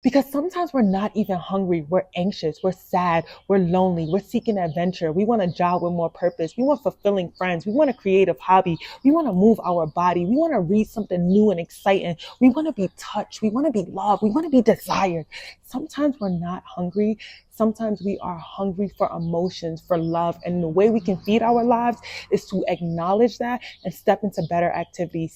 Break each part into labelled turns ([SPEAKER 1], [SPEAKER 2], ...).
[SPEAKER 1] Because sometimes we're not even hungry. We're anxious. We're sad. We're lonely. We're seeking adventure. We want a job with more purpose. We want fulfilling friends. We want a creative hobby. We want to move our body. We want to read something new and exciting. We want to be touched. We want to be loved. We want to be desired. Sometimes we're not hungry. Sometimes we are hungry for emotions, for love. And the way we can feed our lives is to acknowledge that and step into better activities.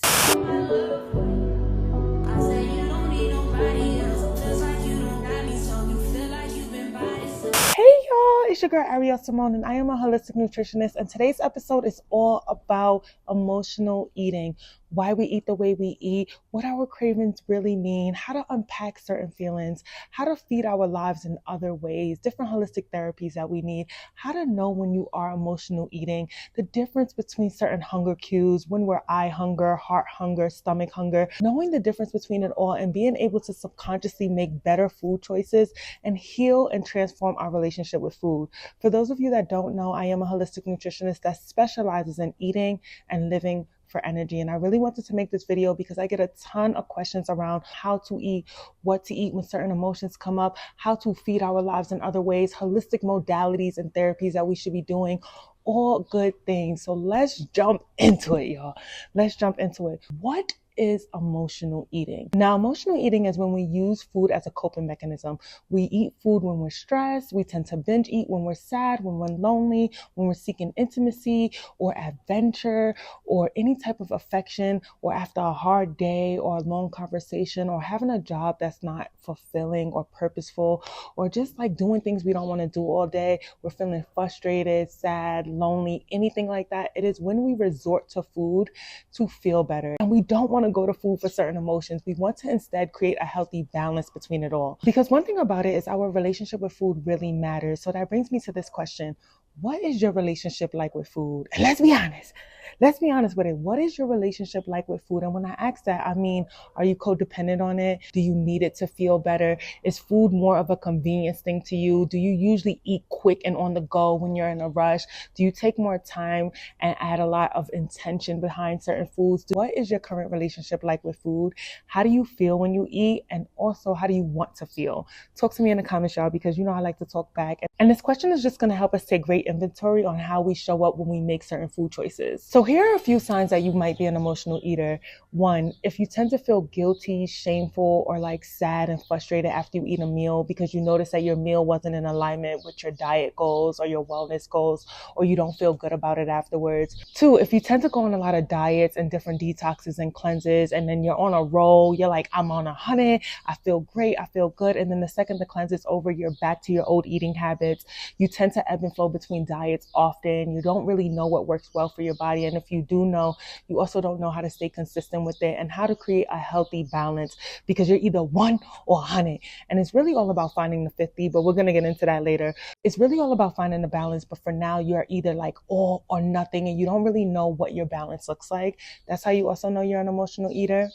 [SPEAKER 1] Hey y'all, it's your girl Ariel Simone and I am a holistic nutritionist, and today's episode is all about emotional eating, why we eat the way we eat, what our cravings really mean, how to unpack certain feelings, how to feed our lives in other ways, different holistic therapies that we need, how to know when you are emotional eating, the difference between certain hunger cues, when we're eye hunger, heart hunger, stomach hunger, knowing the difference between it all and being able to subconsciously make better food choices and heal and transform our relationship with food. For those of you that don't know, I am a holistic nutritionist that specializes in eating and living for energy. And I really wanted to make this video because I get a ton of questions around how to eat, what to eat when certain emotions come up, how to feed our lives in other ways, holistic modalities and therapies that we should be doing. All good things. So let's jump into it, y'all. Let's jump into it. What is emotional eating? Now, emotional eating is when we use food as a coping mechanism. We eat food when we're stressed. We tend to binge eat when we're sad, when we're lonely, when we're seeking intimacy or adventure or any type of affection, or after a hard day or a long conversation, or having a job that's not fulfilling or purposeful, or just like doing things we don't want to do all day. We're feeling frustrated, sad, lonely, anything like that. It is when we resort to food to feel better. And we don't want to go to food for certain emotions. We want to instead create a healthy balance between it all. Because one thing about it is our relationship with food really matters. So that brings me to this question. What is your relationship like with food? And let's be honest. Let's be honest with it. What is your relationship like with food? And when I ask that, I mean, are you codependent on it? Do you need it to feel better? Is food more of a convenience thing to you? Do you usually eat quick and on the go when you're in a rush? Do you take more time and add a lot of intention behind certain foods? What is your current relationship like with food? How do you feel when you eat? And also, how do you want to feel? Talk to me in the comments, y'all, because you know I like to talk back. And this question is just going to help us take great inventory on how we show up when we make certain food choices. So here are a few signs that you might be an emotional eater. 1, if you tend to feel guilty, shameful, or like sad and frustrated after you eat a meal because you notice that your meal wasn't in alignment with your diet goals or your wellness goals, or you don't feel good about it afterwards. 2, if you tend to go on a lot of diets and different detoxes and cleanses, and then you're on a roll, you're like, I'm on 100, I feel great, I feel good. And then the second the cleanse is over, you're back to your old eating habits. You tend to ebb and flow between diets often. You don't really know what works well for your body. And if you do know, you also don't know how to stay consistent with it and how to create a healthy balance, because you're either 1 or 100. And it's really all about finding the 50, but we're going to get into that later. It's really all about finding the balance. But for now, you're either like all or nothing, and you don't really know what your balance looks like. That's how you also know you're an emotional eater.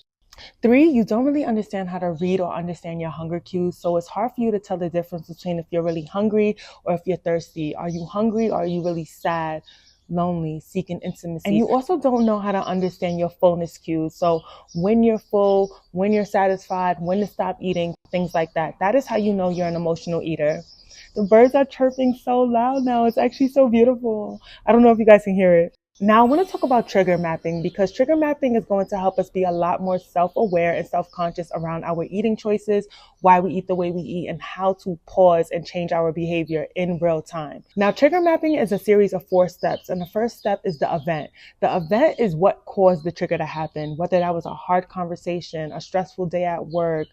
[SPEAKER 1] 3, you don't really understand how to read or understand your hunger cues. So it's hard for you to tell the difference between if you're really hungry or if you're thirsty. Are you hungry or are you really sad, lonely, seeking intimacy? And you also don't know how to understand your fullness cues. So when you're full, when you're satisfied, when to stop eating, things like that. That is how you know you're an emotional eater. The birds are chirping so loud now. It's actually so beautiful. I don't know if you guys can hear it. Now, I want to talk about trigger mapping, because trigger mapping is going to help us be a lot more self-aware and self-conscious around our eating choices, why we eat the way we eat, and how to pause and change our behavior in real time. Now, trigger mapping is a series of 4 steps, and the first step is the event. The event is what caused the trigger to happen, whether that was a hard conversation, a stressful day at work,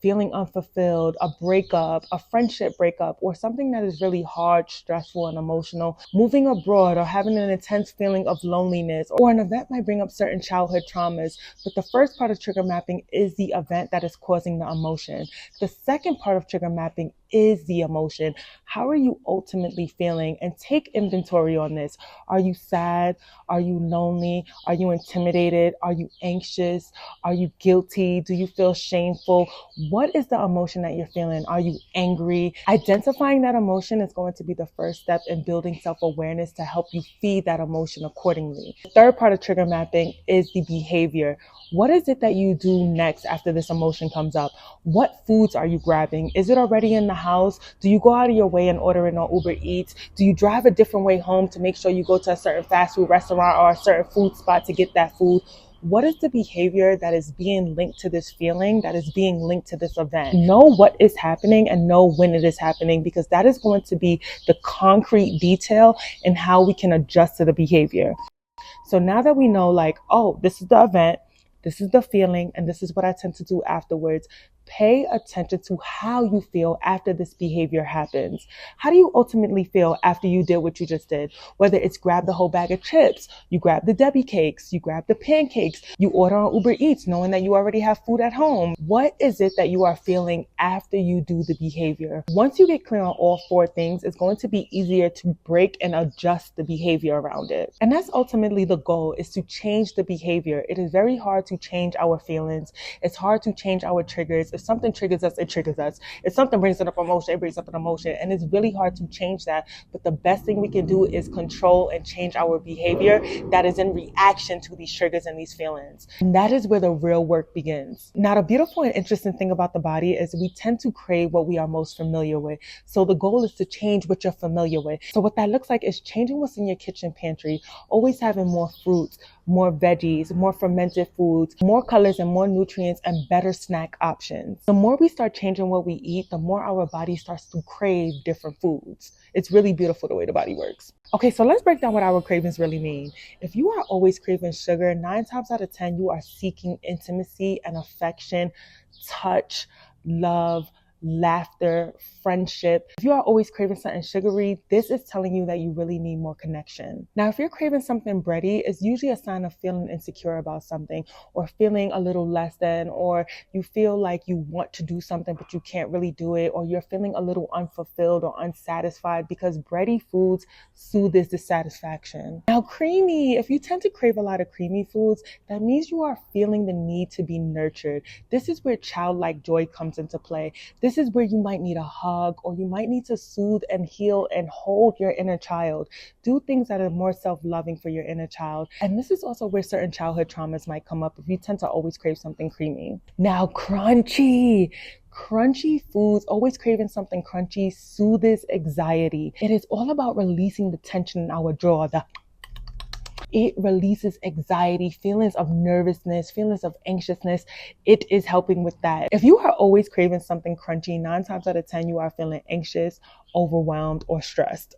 [SPEAKER 1] feeling unfulfilled, a breakup, a friendship breakup, or something that is really hard, stressful, and emotional, moving abroad, or having an intense feeling of loneliness, or an event might bring up certain childhood traumas. But the first part of trigger mapping is the event that is causing the emotion. The second part of trigger mapping is the emotion. How are you ultimately feeling? And take inventory on this. Are you sad? Are you lonely? Are you intimidated? Are you anxious? Are you guilty? Do you feel shameful? What is the emotion that you're feeling? Are you angry? Identifying that emotion is going to be the first step in building self-awareness to help you feed that emotion accordingly. The third part of trigger mapping is the behavior. What is it that you do next after this emotion comes up? What foods are you grabbing? Is it already in the house? Do you go out of your way and order it on Uber Eats? Do you drive a different way home to make sure you go to a certain fast food restaurant or a certain food spot to get that food? What is the behavior that is being linked to this feeling, that is being linked to this event? Know what is happening and know when it is happening, because that is going to be the concrete detail in how we can adjust to the behavior. So now that we know, like, oh, this is the event, this is the feeling, and this is what I tend to do afterwards, pay attention to how you feel after this behavior happens. How do you ultimately feel after you did what you just did? Whether it's grab the whole bag of chips, you grab the Debbie cakes, you grab the pancakes, you order on Uber Eats knowing that you already have food at home. What is it that you are feeling after you do the behavior? Once you get clear on all four things, it's going to be easier to break and adjust the behavior around it. And that's ultimately the goal, is to change the behavior. It is very hard to change our feelings. It's hard to change our triggers. If something triggers us, it triggers us. If something brings up emotion, it brings up an emotion. And it's really hard to change that. But the best thing we can do is control and change our behavior that is in reaction to these triggers and these feelings. And that is where the real work begins. Now, the beautiful and interesting thing about the body is we tend to crave what we are most familiar with. So the goal is to change what you're familiar with. So what that looks like is changing what's in your kitchen pantry, always having more fruits, more veggies, more fermented foods, more colors and more nutrients, and better snack options. The more we start changing what we eat, the more our body starts to crave different foods. It's really beautiful the way the body works. Okay, so let's break down what our cravings really mean. If you are always craving sugar, 9 times out of 10, you are seeking intimacy and affection, touch, love, laughter, friendship. If you are always craving something sugary, this is telling you that you really need more connection. Now, if you're craving something bready, it's usually a sign of feeling insecure about something, or feeling a little less than, or you feel like you want to do something but you can't really do it, or you're feeling a little unfulfilled or unsatisfied, because bready foods soothe this dissatisfaction. Now, creamy, if you tend to crave a lot of creamy foods, that means you are feeling the need to be nurtured. This is where childlike joy comes into play. This is where you might need a hug, or you might need to soothe and heal and hold your inner child. Do things that are more self-loving for your inner child. And this is also where certain childhood traumas might come up if you tend to always crave something creamy. Now, crunchy foods, always craving something crunchy, soothes anxiety. It is all about releasing the tension in our jaw, it releases anxiety, feelings of nervousness, feelings of anxiousness. It is helping with that. If you are always craving something crunchy, 9 times out of 10, you are feeling anxious, overwhelmed, or stressed.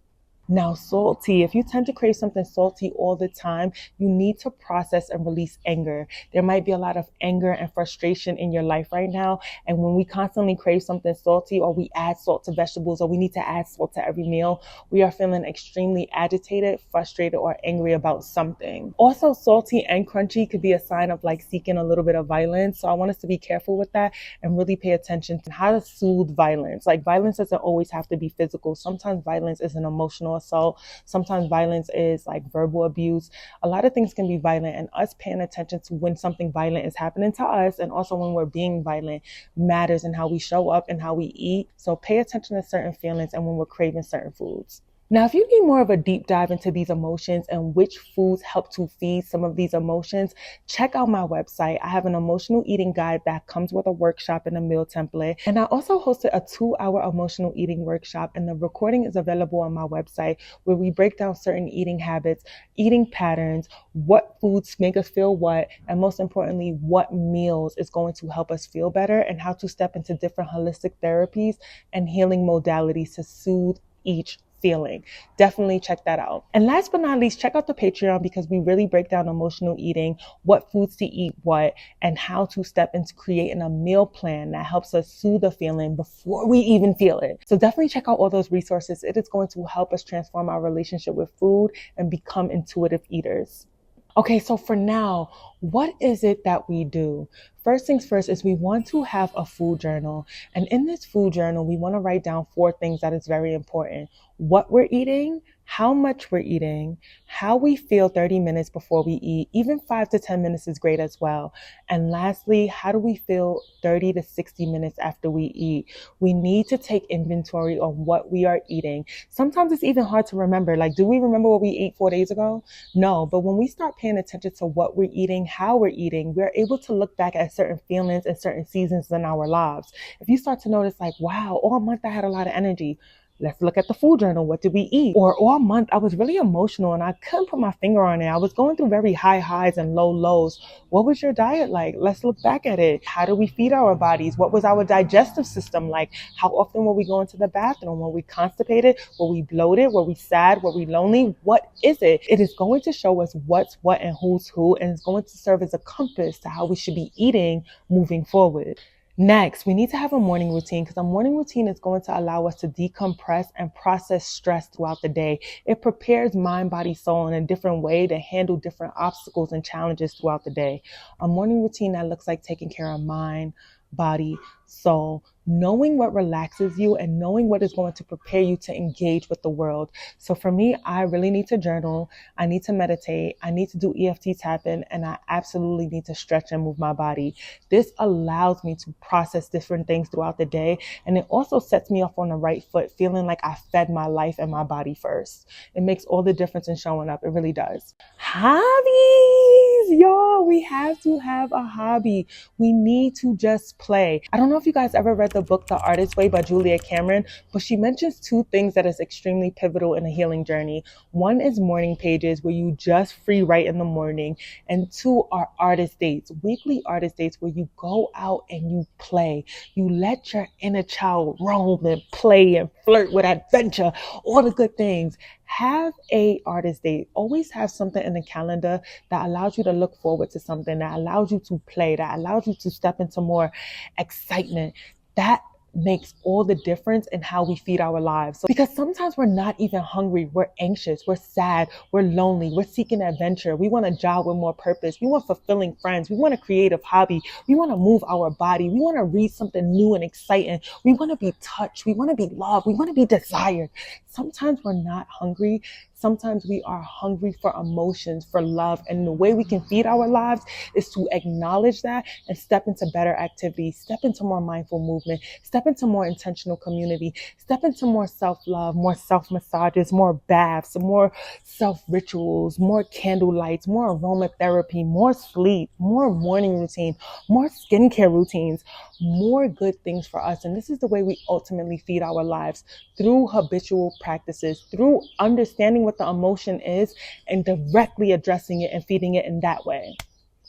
[SPEAKER 1] Now, salty. If you tend to crave something salty all the time, you need to process and release anger. There might be a lot of anger and frustration in your life right now. And when we constantly crave something salty, or we add salt to vegetables, or we need to add salt to every meal, we are feeling extremely agitated, frustrated, or angry about something. Also, salty and crunchy could be a sign of like seeking a little bit of violence. So I want us to be careful with that and really pay attention to how to soothe violence. Like, violence doesn't always have to be physical. Sometimes violence is an emotional assault. Sometimes violence is like verbal abuse. A lot of things can be violent, and us paying attention to when something violent is happening to us, and also when we're being violent, matters in how we show up and how we eat. So pay attention to certain feelings and when we're craving certain foods. Now, if you need more of a deep dive into these emotions and which foods help to feed some of these emotions, check out my website. I have an emotional eating guide that comes with a workshop and a meal template. And I also hosted a 2-hour emotional eating workshop, and the recording is available on my website, where we break down certain eating habits, eating patterns, what foods make us feel what, and most importantly, what meals is going to help us feel better, and how to step into different holistic therapies and healing modalities to soothe each feeling. Definitely check that out. And last but not least, check out the Patreon, because we really break down emotional eating, what foods to eat what, and how to step into creating a meal plan that helps us soothe the feeling before we even feel it. So definitely check out all those resources. It is going to help us transform our relationship with food and become intuitive eaters. Okay, so for now, what is it that we do? First things first is we want to have a food journal. And in this food journal, we want to write down 4 things that is very important. What we're eating, how much we're eating, how we feel 30 minutes before we eat, even 5 to 10 minutes is great as well. And lastly, how do we feel 30 to 60 minutes after we eat? We need to take inventory on what we are eating. Sometimes it's even hard to remember. Like, do we remember what we ate 4 days ago? No, but when we start paying attention to what we're eating, how we're eating, we're able to look back at certain feelings and certain seasons in our lives. If you start to notice like, wow, all month I had a lot of energy. Let's look at the food journal. What did we eat? Or all month I was really emotional and I couldn't put my finger on it. I was going through very high highs and low lows. What was your diet like? Let's look back at it. How do we feed our bodies? What was our digestive system like? How often were we going to the bathroom? Were we constipated? Were we bloated? Were we sad? Were we lonely? What is it? It is going to show us what's what and who's who, and it's going to serve as a compass to how we should be eating moving forward. Next, we need to have a morning routine, because a morning routine is going to allow us to decompress and process stress throughout the day. It prepares mind, body, soul in a different way to handle different obstacles and challenges throughout the day. A morning routine that looks like taking care of mind, body, soul, knowing what relaxes you and knowing what is going to prepare you to engage with the world. So for me, I really need to journal. I need to meditate. I need to do EFT tapping, and I absolutely need to stretch and move my body. This allows me to process different things throughout the day. And it also sets me off on the right foot, feeling like I fed my life and my body first. It makes all the difference in showing up. It really does. Hobbies, y'all, we have to have a hobby. We need to just play. I don't know if you guys ever read the book, The Artist's Way by Julia Cameron, but she mentions 2 things that is extremely pivotal in a healing journey. One is morning pages where you just free write in the morning. And 2 are artist dates, weekly artist dates where you go out and you play. You let your inner child roam and play and flirt with adventure, all the good things. Have a artist date. Always have something in the calendar that allows you to look forward to something, that allows you to play, that allows you to step into more excitement. That makes all the difference in how we feed our lives. Because sometimes we're not even hungry. We're anxious. We're sad. We're lonely. We're seeking adventure. We want a job with more purpose. We want fulfilling friends. We want a creative hobby. We want to move our body. We want to read something new and exciting. We want to be touched. We want to be loved. We want to be desired. Sometimes we're not hungry. Sometimes we are hungry for emotions, for love. And the way we can feed our lives is to acknowledge that and step into better activities, step into more mindful movement, step into more intentional community, step into more self-love, more self-massages, more baths, more self-rituals, more candle lights, more aromatherapy, more sleep, more morning routine, more skincare routines, more good things for us. And this is the way we ultimately feed our lives, through habitual practices, through understanding what the emotion is and directly addressing it and feeding it in that way.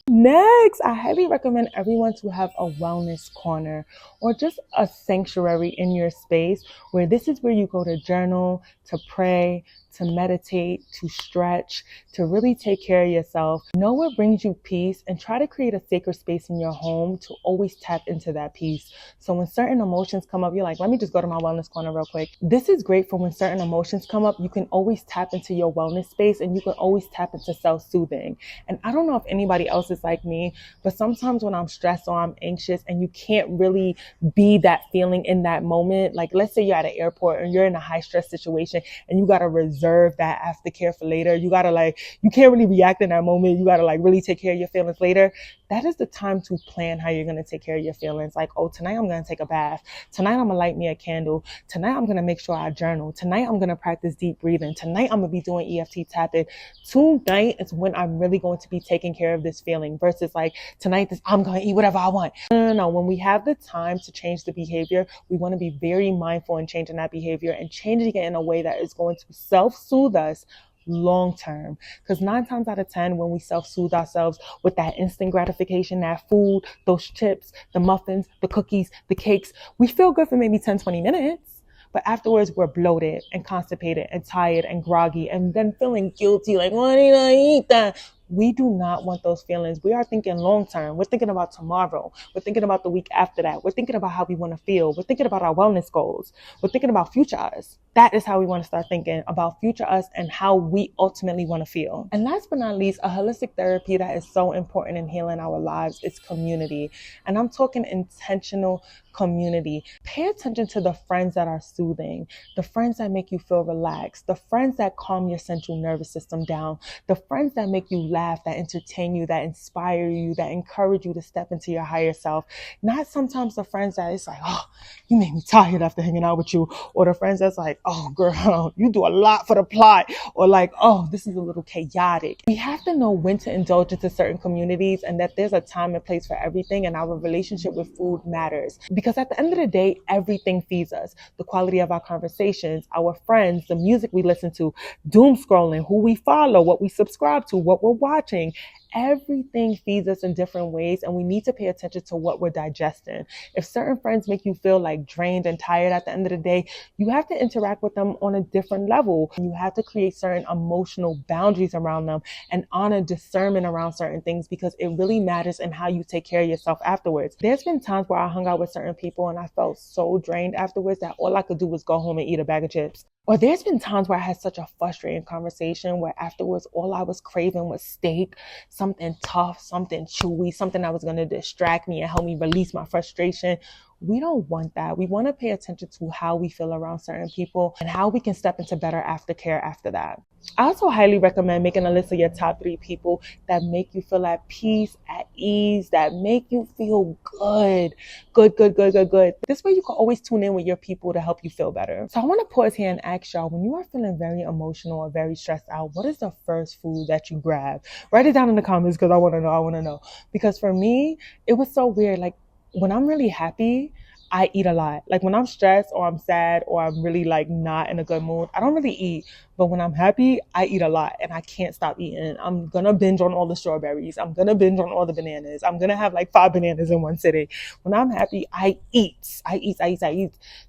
[SPEAKER 1] Next, I highly recommend everyone to have a wellness corner or just a sanctuary in your space where this is where you go to journal, to pray, to meditate, to stretch, to really take care of yourself. Know what brings you peace and try to create a sacred space in your home to always tap into that peace. So when certain emotions come up, you're like, let me just go to my wellness corner real quick. This is great for when certain emotions come up. You can always tap into your wellness space and you can always tap into self-soothing. And I don't know if anybody else is like me, but sometimes when I'm stressed or I'm anxious and you can't really be that feeling in that moment, like let's say you're at an airport and you're in a high stress situation and you got to reserve that aftercare for later. You got to you can't really react in that moment. You got to really take care of your feelings later. That is the time to plan how you're going to take care of your feelings. Like, oh, tonight I'm going to take a bath. Tonight I'm going to light me a candle. Tonight I'm going to make sure I journal. Tonight I'm going to practice deep breathing. Tonight I'm going to be doing EFT tapping. Tonight is when I'm really going to be taking care of this feeling versus like tonight I'm going to eat whatever I want. No. When we have the time to change the behavior, we want to be very mindful in changing that behavior and changing it in a way that is going to self-soothe us long term. Because 9 times out of 10, when we self-soothe ourselves with that instant gratification, that food, those chips, the muffins, the cookies, the cakes, we feel good for maybe 10, 20 minutes. But afterwards, we're bloated and constipated and tired and groggy and then feeling guilty, like, why did I eat that? We do not want those feelings. We are thinking long term. We're thinking about tomorrow. We're thinking about the week after that. We're thinking about how we want to feel. We're thinking about our wellness goals. We're thinking about future us. That is how we want to start thinking about future us and how we ultimately want to feel. And last but not least, a holistic therapy that is so important in healing our lives is community. And I'm talking intentional community. Pay attention to the friends that are soothing, the friends that make you feel relaxed, the friends that calm your central nervous system down, the friends that make you laugh, that entertain you, that inspire you, that encourage you to step into your higher self. Not sometimes the friends that it's like, oh, you made me tired after hanging out with you, or the friends that's like, oh girl, you do a lot for the plot, or like, oh, this is a little chaotic. We have to know when to indulge into certain communities and that there's a time and place for everything, and our relationship with food matters. Because at the end of the day, everything feeds us. The quality of our conversations, our friends, the music we listen to, doom scrolling, who we follow, what we subscribe to, what we're watching. Everything feeds us in different ways, and we need to pay attention to what we're digesting. If certain friends make you feel like drained and tired at the end of the day, you have to interact with them on a different level. You have to create certain emotional boundaries around them and honor discernment around certain things, because it really matters in how you take care of yourself afterwards. There's been times where I hung out with certain people and I felt so drained afterwards that all I could do was go home and eat a bag of chips. Or there's been times where I had such a frustrating conversation where afterwards all I was craving was steak, something tough, something chewy, something that was going to distract me and help me release my frustration. We don't want that. We want to pay attention to how we feel around certain people and how we can step into better aftercare after that. I also highly recommend making a list of your top 3 people that make you feel at peace, at ease, that make you feel good. This way you can always tune in with your people to help you feel better. So I want to pause here and ask y'all, when you are feeling very emotional or very stressed out, what is the first food that you grab? Write it down in the comments because I want to know. Because for me, it was so weird. Like, when I'm really happy, I eat a lot. Like when I'm stressed or I'm sad or I'm really like not in a good mood, I don't really eat. But when I'm happy, I eat a lot and I can't stop eating. I'm going to binge on all the strawberries. I'm going to binge on all the bananas. I'm going to have like 5 bananas in one sitting. When I'm happy, I eat.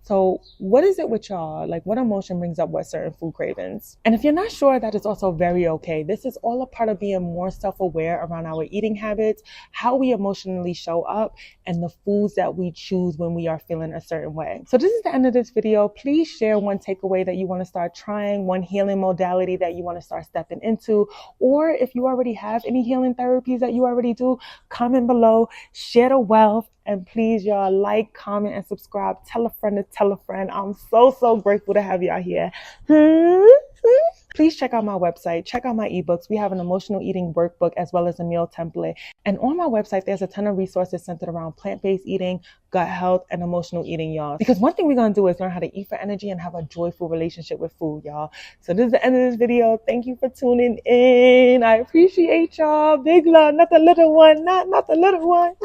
[SPEAKER 1] So what is it with y'all? Like, what emotion brings up what certain food cravings? And if you're not sure, that is also very okay. This is all a part of being more self-aware around our eating habits, how we emotionally show up, and the foods that we choose when we are feeling a certain way. So this is the end of this video. Please share one takeaway that you want to start trying, one healing modality that you want to start stepping into, or if you already have any healing therapies that you already do, comment below, share the wealth, and please y'all like, comment, and subscribe. Tell a friend to tell a friend. I'm so grateful to have y'all here. Please check out my website, check out my ebooks. We have an emotional eating workbook as well as a meal template. And on my website, there's a ton of resources centered around plant-based eating, gut health, and emotional eating, y'all. Because one thing we're going to do is learn how to eat for energy and have a joyful relationship with food, y'all. So this is the end of this video. Thank you for tuning in. I appreciate y'all. Big love, not the little one, not the little one.